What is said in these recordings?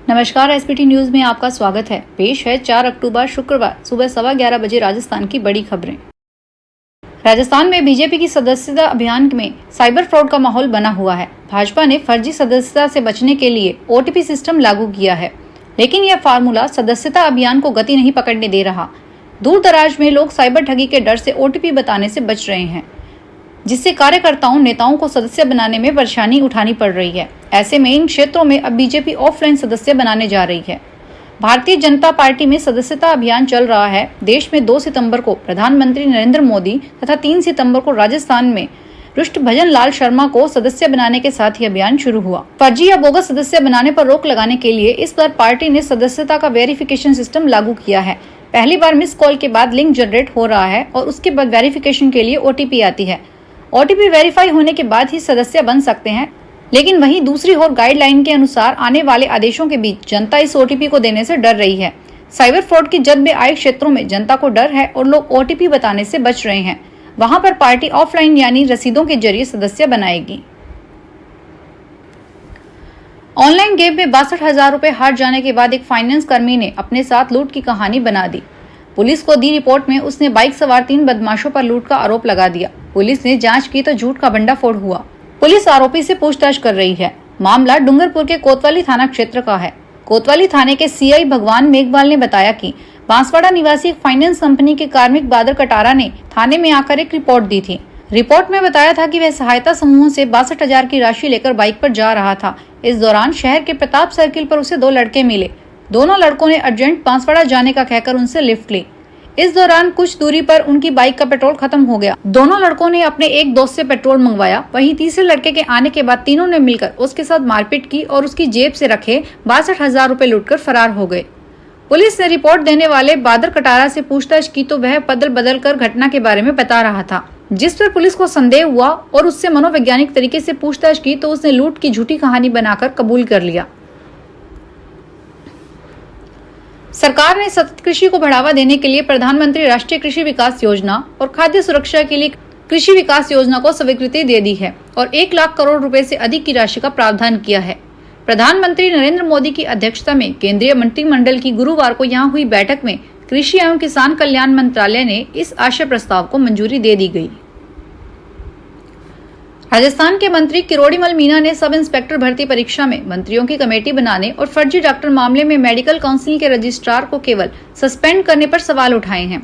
नमस्कार, SPT news में आपका स्वागत है। पेश है 4 अक्टूबर शुक्रवार सुबह 11:15 बजे राजस्थान की बड़ी खबरें। राजस्थान में बीजेपी की सदस्यता अभियान में साइबर फ्रॉड का माहौल बना हुआ है। भाजपा ने फर्जी सदस्यता से बचने के लिए ओटीपी सिस्टम लागू किया है, लेकिन यह फार्मूला सदस्यता अभियान को गति नहीं पकड़ने दे रहा। दूर दराज में लोग साइबर ठगी के डर से ओटीपी बताने से बच रहे हैं, जिससे कार्यकर्ताओं नेताओं को सदस्य बनाने में परेशानी उठानी पड़ रही है। ऐसे में इन क्षेत्रों में अब बीजेपी ऑफलाइन सदस्य बनाने जा रही है। भारतीय जनता पार्टी में सदस्यता अभियान चल रहा है। देश में 2 सितंबर को प्रधानमंत्री नरेंद्र मोदी तथा 3 सितंबर को राजस्थान में रुष्टभजन लाल शर्मा को सदस्य बनाने के साथ ही अभियान शुरू हुआ। फर्जी या बोगस सदस्य बनाने पर रोक लगाने के लिए इस बार पार्टी ने सदस्यता का वेरिफिकेशन सिस्टम लागू किया है। पहली बार मिस कॉल के बाद लिंक जनरेट हो रहा है और उसके बाद वेरिफिकेशन के लिए ओटीपी आती है। ओटीपी वेरीफाई होने के बाद ही सदस्य बन सकते हैं, लेकिन वहीं दूसरी ओर गाइडलाइन के अनुसार आने वाले आदेशों के बीच जनता इस ओटीपी को देने से डर रही है। साइबर फ्रॉड की जद में आए क्षेत्रों में जनता को डर है और लोग ओटीपी बताने से बच रहे हैं। वहां पर पार्टी ऑफलाइन यानी रसीदों के जरिए सदस्य बनाएगी। ऑनलाइन गेम में 62,000 रुपए हार जाने के बाद एक फाइनेंस कर्मी ने अपने साथ लूट की कहानी बना दी। पुलिस को दी रिपोर्ट में उसने बाइक सवार 3 बदमाशों पर लूट का आरोप लगा दिया। पुलिस ने जांच की तो झूठ का भंडाफोड़ हुआ। पुलिस आरोपी से पूछताछ कर रही है। मामला डूंगरपुर के कोतवाली थाना क्षेत्र का है। कोतवाली थाने के सीआई भगवान मेघवाल ने बताया कि बांसवाड़ा निवासी एक फाइनेंस कंपनी के कार्मिक बादर कटारा ने थाने में आकर एक रिपोर्ट दी थी। रिपोर्ट में बताया था कि वह सहायता समूह से 62,000 की राशि लेकर बाइक पर जा रहा था। इस दौरान शहर के प्रताप सर्किल पर उसे 2 लड़के मिले। दोनों लड़कों ने अर्जेंट बांसवाड़ा जाने का कहकर उनसे लिफ्ट ली। इस दौरान कुछ दूरी पर उनकी बाइक का पेट्रोल खत्म हो गया। दोनों लड़कों ने अपने एक दोस्त से पेट्रोल मंगवाया। वहीं तीसरे लड़के के आने के बाद तीनों ने मिलकर उसके साथ मारपीट की और उसकी जेब से रखे 62,000 रुपए लूटकर फरार हो गए। पुलिस ने रिपोर्ट देने वाले बादर कटारा से पूछताछ की तो वह बदल बदल कर घटना के बारे में बता रहा था, जिस पर पुलिस को संदेह हुआ और उससे मनोवैज्ञानिक तरीके से पूछताछ की तो उसने लूट की झूठी कहानी बनाकर कबूल कर लिया। सरकार ने सतत कृषि को बढ़ावा देने के लिए प्रधानमंत्री राष्ट्रीय कृषि विकास योजना और खाद्य सुरक्षा के लिए कृषि विकास योजना को स्वीकृति दे दी है और 1 लाख करोड़ रुपए से अधिक की राशि का प्रावधान किया है। प्रधानमंत्री नरेंद्र मोदी की अध्यक्षता में केंद्रीय मंत्रिमंडल की गुरुवार को यहां हुई बैठक में कृषि एवं किसान कल्याण मंत्रालय ने इस आशय प्रस्ताव को मंजूरी दे दी गई। राजस्थान के मंत्री किरोड़ीमल मीना ने सब इंस्पेक्टर भर्ती परीक्षा में मंत्रियों की कमेटी बनाने और फर्जी डॉक्टर मामले में मेडिकल काउंसिल के रजिस्ट्रार को केवल सस्पेंड करने पर सवाल उठाए हैं।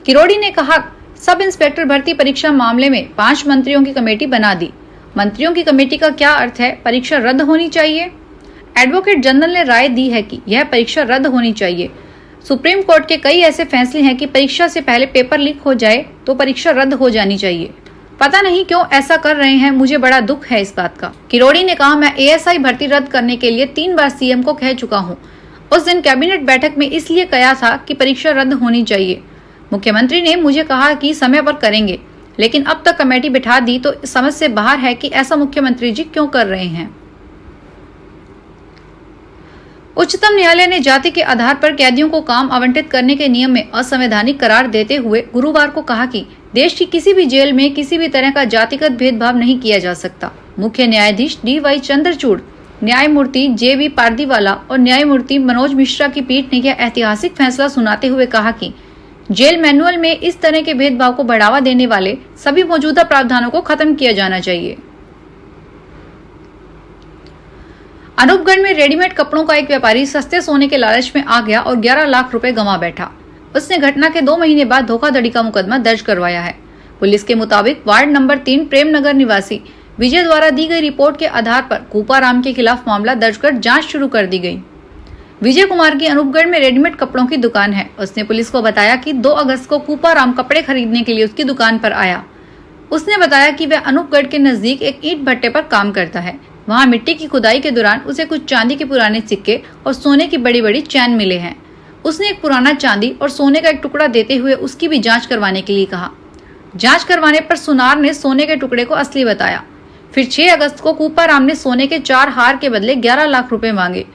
किरोड़ी ने कहा, सब इंस्पेक्टर भर्ती परीक्षा मामले में 5 मंत्रियों की कमेटी बना दी। मंत्रियों की कमेटी का क्या अर्थ है? परीक्षा रद्द होनी चाहिए? एडवोकेट जनरल ने राय दी है कि यह परीक्षा रद्द होनी चाहिए। सुप्रीम कोर्ट के कई ऐसे फैसले हैं कि परीक्षा से पहले पेपर लीक हो जाए तो परीक्षा रद्द हो जानी चाहिए। पता नहीं क्यों ऐसा कर रहे हैं, मुझे बड़ा दुख है इस बात का। किरोड़ी ने कहा, मैं एएसआई भर्ती रद्द करने के लिए 3 बार सीएम को कह चुका हूं। उस दिन कैबिनेट बैठक में इसलिए कहा था कि परीक्षा रद्द होनी चाहिए। मुख्यमंत्री ने मुझे कहा कि समय पर करेंगे, लेकिन अब तक कमेटी बिठा दी तो समझ से बाहर है कि ऐसा मुख्यमंत्री जी क्यों कर रहे हैं। उच्चतम न्यायालय ने जाति के आधार पर कैदियों को काम आवंटित करने के नियम में असंवैधानिक करार देते हुए गुरुवार को कहा कि देश की किसी भी जेल में किसी भी तरह का जातिगत भेदभाव नहीं किया जा सकता। मुख्य न्यायाधीश DY चंद्रचूड़, न्यायमूर्ति JB पारदीवाला और न्यायमूर्ति मनोज मिश्रा की पीठ ने यह ऐतिहासिक फैसला सुनाते हुए कहा कि जेल मैनुअल में इस तरह के भेदभाव को बढ़ावा देने वाले सभी मौजूदा प्रावधानों को खत्म किया जाना चाहिए। अनूपगढ़ में रेडीमेड कपड़ों का एक व्यापारी सस्ते सोने के लालच में आ गया और 11 लाख रुपए गंवा बैठा। उसने घटना के 2 महीने बाद धोखाधड़ी का मुकदमा दर्ज करवाया है। पुलिस के मुताबिक वार्ड नंबर 3 प्रेमनगर निवासी विजय द्वारा दी गई रिपोर्ट के आधार पर कूपाराम के खिलाफ मामला दर्ज कर जांच शुरू कर दी गई। विजय कुमार की अनूपगढ़ में रेडीमेड कपड़ों की दुकान है। उसने पुलिस को बताया कि 2 अगस्त को कूपाराम कपड़े खरीदने के लिए उसकी दुकान पर आया। उसने बताया कि वह अनूपगढ़ के नजदीक एक ईंट भट्टे पर काम करता है। वहां मिट्टी की खुदाई के दौरान उसे कुछ चांदी के पुराने सिक्के और सोने की बड़ी बड़ी चैन मिले हैं। उसने एक पुराना चांदी और सोने का एक टुकड़ा देते हुए उसकी भी जांच करवाने के लिए कहा। जांच करवाने पर सुनार ने सोने के टुकड़े को असली बताया। फिर 6 अगस्त को कूपाराम ने सोने के 4 हार के बदले 11 लाख रुपए मांगे।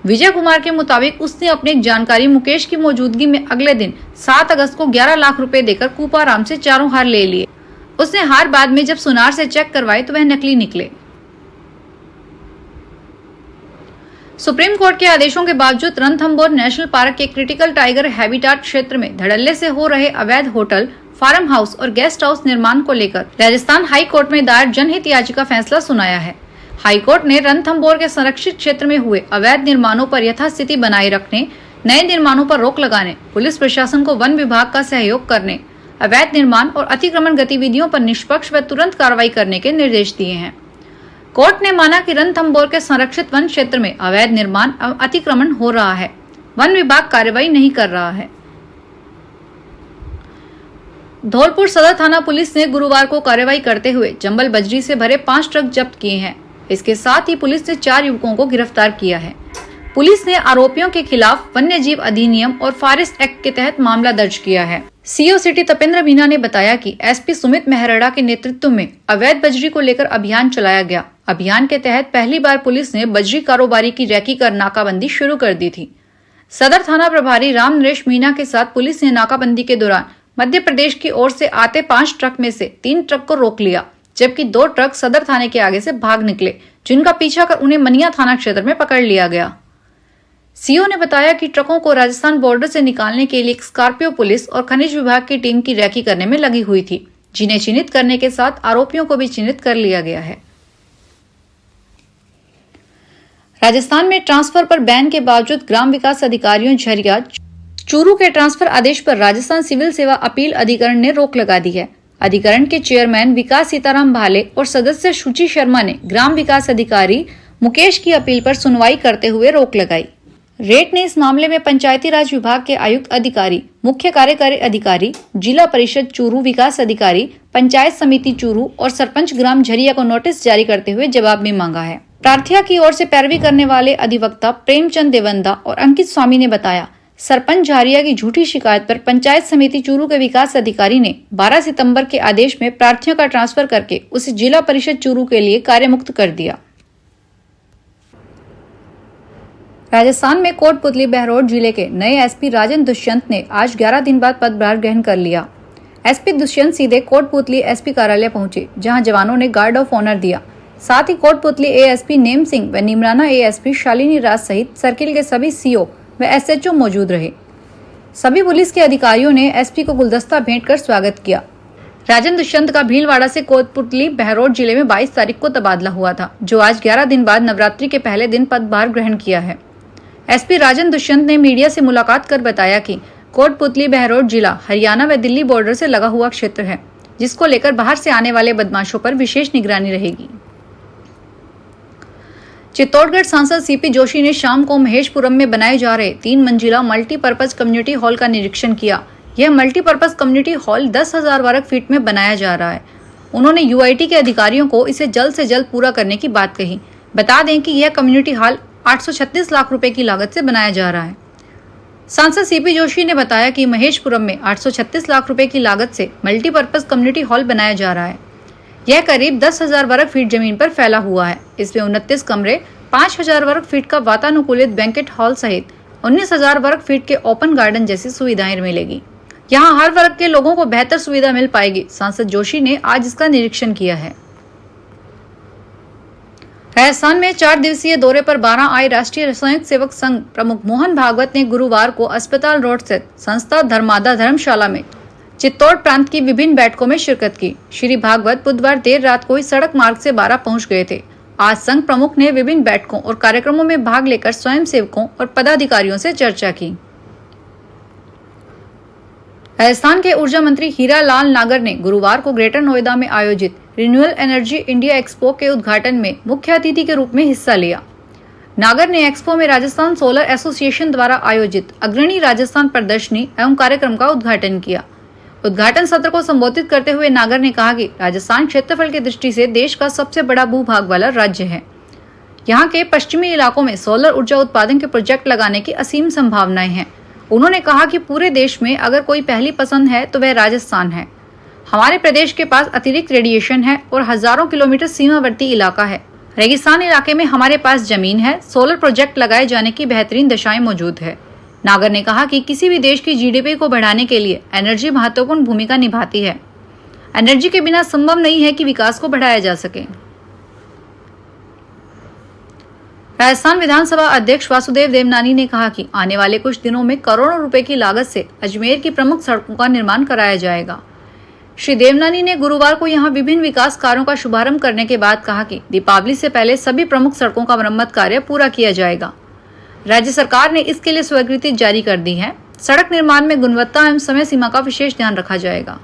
विजय कुमार के मुताबिक उसने अपने एक जानकारी मुकेश की मौजूदगी में अगले दिन 7 अगस्त को 11 लाख रुपए देकर कूपाराम से 4 हार ले लिए। उसने हार बाद में जब सुनार से चेक करवाए तो वह नकली निकले। सुप्रीम कोर्ट के आदेशों के बावजूद रणथंभौर नेशनल पार्क के क्रिटिकल टाइगर हैबिटाट क्षेत्र में धड़ल्ले से हो रहे अवैध होटल, फार्म हाउस और गेस्ट हाउस निर्माण को लेकर राजस्थान हाई कोर्ट में दायर जनहित याचिका फैसला सुनाया है। हाई कोर्ट ने रणथंभौर के संरक्षित क्षेत्र में हुए अवैध निर्माणों पर यथास्थिति बनाए रखने, नए निर्माणों पर रोक लगाने, पुलिस प्रशासन को वन विभाग का सहयोग करने, अवैध निर्माण और अतिक्रमण गतिविधियों पर निष्पक्ष व तुरंत कार्रवाई करने के निर्देश दिए हैं। कोर्ट ने माना कि रणथंभौर के संरक्षित वन क्षेत्र में अवैध निर्माण एवं अतिक्रमण हो रहा है, वन विभाग कार्रवाई नहीं कर रहा है। धौलपुर सदर थाना पुलिस ने गुरुवार को कार्रवाई करते हुए जंबल बजरी से भरे 5 ट्रक जब्त किए हैं। इसके साथ ही पुलिस ने 4 युवकों को गिरफ्तार किया है। पुलिस ने आरोपियों के खिलाफ वन्य जीव अधिनियम और फॉरेस्ट एक्ट के तहत मामला दर्ज किया है। सीओ सिटी तपेंद्र मीना ने बताया कि एसपी सुमित मेहरड़ा के नेतृत्व में अवैध बजरी को लेकर अभियान चलाया गया। अभियान के तहत पहली बार पुलिस ने बजरी कारोबारी की रैकी कर नाकाबंदी शुरू कर दी थी। सदर थाना प्रभारी राम नरेश मीना के साथ पुलिस ने नाकाबंदी के दौरान मध्य प्रदेश की ओर से आते 5 ट्रक में से 3 ट्रक को रोक लिया, जबकि 2 ट्रक सदर थाने के आगे से भाग निकले, जिनका पीछा कर उन्हें मनिया थाना क्षेत्र में पकड़ लिया गया। सीओ ने बताया कि ट्रकों को राजस्थान बॉर्डर से निकालने के लिए स्कॉर्पियो पुलिस और खनिज विभाग की टीम की रैकी करने में लगी हुई थी, जिन्हें चिन्हित करने के साथ आरोपियों को भी चिन्हित कर लिया गया है। राजस्थान में ट्रांसफर पर बैन के बावजूद ग्राम विकास अधिकारियों झरिया चूरू के ट्रांसफर आदेश पर राजस्थान सिविल सेवा अपील अधिकरण ने रोक लगा दी है। अधिकरण के चेयरमैन विकास सीताराम भाले और सदस्य शुचि शर्मा ने ग्राम विकास अधिकारी मुकेश की अपील पर सुनवाई करते हुए रोक लगाई। रेट ने इस मामले में पंचायती राज विभाग के आयुक्त अधिकारी, मुख्य कार्यकारी अधिकारी, जिला परिषद चूरू विकास अधिकारी, पंचायत समिति चूरू और सरपंच ग्राम झरिया को नोटिस जारी करते हुए जवाब भी मांगा है। प्रार्थना की ओर से पैरवी करने वाले अधिवक्ता प्रेमचंद देवंदा और अंकित स्वामी ने बताया, सरपंच झारिया की झूठी शिकायत पर पंचायत समिति चूरू के विकास अधिकारी ने 12 सितंबर के आदेश में प्रार्थियों का ट्रांसफर करके उसे जिला परिषद चूरू के लिए कार्यमुक्त कर दिया। राजस्थान में कोटपुतली बहरोड जिले के नए एसपी राजन दुष्यंत ने आज 11 दिन बाद पदभार ग्रहण कर लिया। एसपी दुष्यंत सीधे कोटपुतली एसपी कार्यालय पहुंचे, जहां जवानों ने गार्ड ऑफ ऑनर दिया। साथ ही कोटपुतली एएसपी नेम सिंह व निमराना एएसपी शालिनी राज सहित सर्किल के सभी सीओ व एसएचओ मौजूद रहे। सभी पुलिस के अधिकारियों ने एसपी को गुलदस्ता भेंट कर स्वागत किया। राजन दुष्यंत का भीलवाड़ा से कोटपुतली बहरोड जिले में 22 तारीख को तबादला हुआ था, जो आज 11 दिन बाद नवरात्रि के पहले दिन पदभार ग्रहण किया है। एसपी राजन दुष्यंत ने मीडिया से मुलाकात कर बताया कि कोटपुतली बहरोड जिला हरियाणा व दिल्ली बॉर्डर से लगा हुआ क्षेत्र है, जिसको लेकर बाहर से आने वाले बदमाशों पर विशेष निगरानी रहेगी। चित्तौड़गढ़ सांसद सीपी जोशी ने शाम को महेशपुरम में बनाए जा रहे 3 मंजिला मल्टीपर्पज कम्युनिटी हॉल का निरीक्षण किया। यह मल्टीपर्पज कम्युनिटी हॉल 10,000 वर्ग फीट में बनाया जा रहा है। उन्होंने यूआईटी के अधिकारियों को इसे जल्द से जल्द पूरा करने की बात कही। बता दें कि यह कम्युनिटी हॉल 836 लाख रुपए की लागत से बनाया जा रहा है। सांसद सीपी जोशी ने बताया कि महेशपुरम में 836 लाख रुपए की लागत से मल्टीपर्पज कम्युनिटी हॉल बनाया जा रहा है। यह करीब 10,000 वर्ग फीट जमीन पर फैला हुआ है। इसमें 29 कमरे, 5,000 वर्ग फीट का वातानुकूलित बैंकेट हॉल सहित 19,000 वर्ग फीट के ओपन गार्डन जैसी सुविधाएं मिलेगी। यहाँ हर वर्ग के लोगों को बेहतर सुविधा मिल पाएगी। सांसद जोशी ने आज इसका निरीक्षण किया है। राजस्थान में 4 दिवसीय दौरे पर 12 आए राष्ट्रीय स्वयं सेवक संघ प्रमुख मोहन भागवत ने गुरुवार को अस्पताल रोड स्थित संस्था धर्मादा धर्मशाला में चित्तौड़ प्रांत की विभिन्न बैठकों में शिरकत की। श्री भागवत बुधवार देर रात को ही सड़क मार्ग से बारां पहुंच गए थे। आज संघ प्रमुख ने विभिन्न बैठकों और कार्यक्रमों में भाग लेकर स्वयं सेवकों और पदाधिकारियों से चर्चा की। राजस्थान के ऊर्जा मंत्री हीरा लाल नागर ने गुरुवार को ग्रेटर नोएडा में आयोजित रिन्यूएबल एनर्जी इंडिया एक्सपो के उद्घाटन में मुख्य अतिथि के रूप में हिस्सा लिया। नागर ने एक्सपो में राजस्थान सोलर एसोसिएशन द्वारा आयोजित अग्रणी राजस्थान प्रदर्शनी एवं कार्यक्रम का उद्घाटन किया। उद्घाटन सत्र को संबोधित करते हुए नागर ने कहा कि राजस्थान क्षेत्रफल की दृष्टि से देश का सबसे बड़ा भूभाग वाला राज्य है। यहाँ के पश्चिमी इलाकों में सोलर ऊर्जा उत्पादन के प्रोजेक्ट लगाने की असीम संभावनाएं हैं। उन्होंने कहा कि पूरे देश में अगर कोई पहली पसंद है तो वह राजस्थान है। हमारे प्रदेश के पास अतिरिक्त रेडिएशन है और हजारों किलोमीटर सीमावर्ती इलाका है। रेगिस्तान इलाके में हमारे पास जमीन है। सोलर प्रोजेक्ट लगाए जाने की बेहतरीन दशाएं मौजूद है। नागर ने कहा कि किसी भी देश की जीडीपी को बढ़ाने के लिए एनर्जी महत्वपूर्ण भूमिका निभाती है। एनर्जी के बिना संभव नहीं है कि विकास को बढ़ाया जा सके। राजस्थान विधानसभा अध्यक्ष वासुदेव देवनानी ने कहा कि आने वाले कुछ दिनों में करोड़ों रुपए की लागत से अजमेर की प्रमुख सड़कों का निर्माण कराया जाएगा। श्री देवनानी ने गुरुवार को यहां विभिन्न विकास कार्यों का शुभारंभ करने के बाद कहा कि दीपावली से पहले सभी प्रमुख सड़कों का मरम्मत कार्य पूरा किया जाएगा। राज्य सरकार ने इसके लिए स्वीकृति जारी कर दी है। सड़क निर्माण में गुणवत्ता एवं समय सीमा का विशेष ध्यान रखा जाएगा।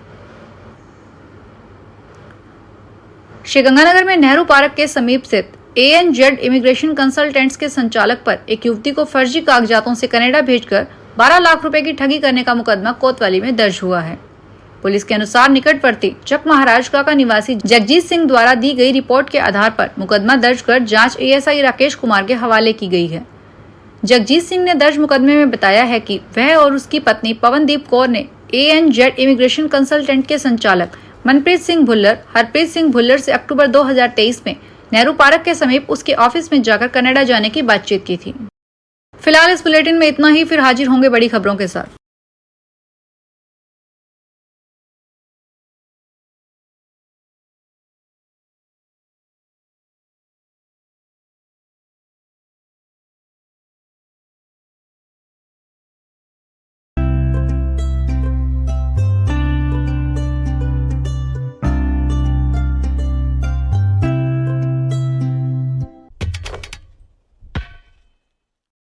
श्रीगंगानगर में नेहरू पार्क के समीप स्थित ANZ इमिग्रेशन कंसल्टेंट्स के संचालक पर एक युवती को फर्जी कागजातों से कनाडा भेजकर 12 लाख रुपए की ठगी करने का मुकदमा कोतवाली में दर्ज हुआ है। पुलिस के अनुसार निकटवर्ती चक महाराजगढ़ का निवासी जगजीत सिंह द्वारा दी गई रिपोर्ट के आधार पर मुकदमा दर्ज कर जांच ASI राकेश कुमार के हवाले की गई है। जगजीत सिंह ने दर्ज मुकदमे में बताया है कि वह और उसकी पत्नी पवनदीप कौर ने ANZ इमिग्रेशन कंसल्टेंट के संचालक मनप्रीत सिंह भुल्लर हरप्रीत सिंह भुल्लर से अक्टूबर 2023 में नेहरू पार्क के समीप उसके ऑफिस में जाकर कनाडा जाने की बातचीत की थी। फिलहाल इस बुलेटिन में इतना ही, फिर हाजिर होंगे बड़ी खबरों के साथ।